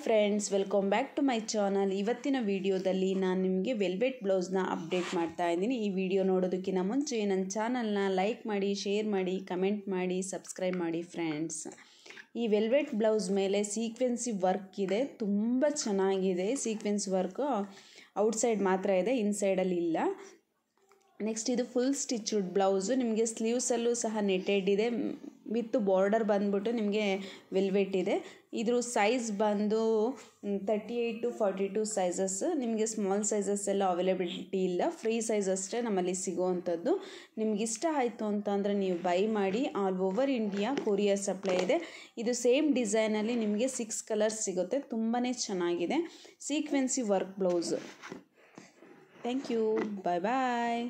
Friends, welcome back to my channel. ಇವತ್ತಿನ ವಿಡಿಯೋದಲ್ಲಿ ನಾನು ನಿಮಗೆ ವೆಲ್ವೆಟ್ ಬ್ಲೌಸ್ನ ಅಪ್ಡೇಟ್ ಮಾಡ್ತಾ ಇದ್ದೀನಿ. ಈ ವಿಡಿಯೋ ನೋಡೋದಕ್ಕಿಂತ ಮುಂಚೆ ನನ್ನ ಚಾನಲ್ನ ಲೈಕ್ ಮಾಡಿ, ಶೇರ್ ಮಾಡಿ, ಕಮೆಂಟ್ ಮಾಡಿ, ಸಬ್ಸ್ಕ್ರೈಬ್ ಮಾಡಿ ಫ್ರೆಂಡ್ಸ್. ಈ ವೆಲ್ವೆಟ್ ಬ್ಲೌಸ್ ಮೇಲೆ ಸೀಕ್ವೆನ್ಸಿ ವರ್ಕ್ ಇದೆ, ತುಂಬ ಚೆನ್ನಾಗಿದೆ. ಸೀಕ್ವೆನ್ಸ್ ವರ್ಕು ಔಟ್ಸೈಡ್ ಮಾತ್ರ ಇದೆ, ಇನ್ಸೈಡಲ್ಲಿ ಇಲ್ಲ. ನೆಕ್ಸ್ಟ್ ಇದು ಫುಲ್ ಸ್ಟಿಚ್ಡ್ ಬ್ಲೌಸು. ನಿಮಗೆ ಸ್ಲೀವ್ಸಲ್ಲೂ ಸಹ ನೆಟೆಡ್ ಇದೆ, ವಿತ್ ಬಾರ್ಡರ್ ಬಂದ್ಬಿಟ್ಟು ನಿಮಗೆ ವೆಲ್ವೆಟ್ ಇದೆ. ಇದ್ರ ಸೈಜ್ ಬಂದು 38 to 42 ಸೈಜಸ್. ನಿಮಗೆ ಸ್ಮಾಲ್ ಸೈಜಸ್ ಎಲ್ಲ ಅವೈಲಬಿಲಿಟಿ ಇಲ್ಲ, ಫ್ರೀ ಸೈಜ್ ಅಷ್ಟೇ ನಮ್ಮಲ್ಲಿ ಸಿಗೋವಂಥದ್ದು. ನಿಮ್ಗೆ ಇಷ್ಟ ಆಯಿತು ಅಂತಂದರೆ ನೀವು ಬೈ ಮಾಡಿ. All over India courier supply ಇದೆ. ಇದು ಸೇಮ್ ಡಿಸೈನಲ್ಲಿ ನಿಮಗೆ 6 ಕಲರ್ಸ್ ಸಿಗುತ್ತೆ, ತುಂಬಾ ಚೆನ್ನಾಗಿದೆ. Sequence work blouse. Thank you, bye bye.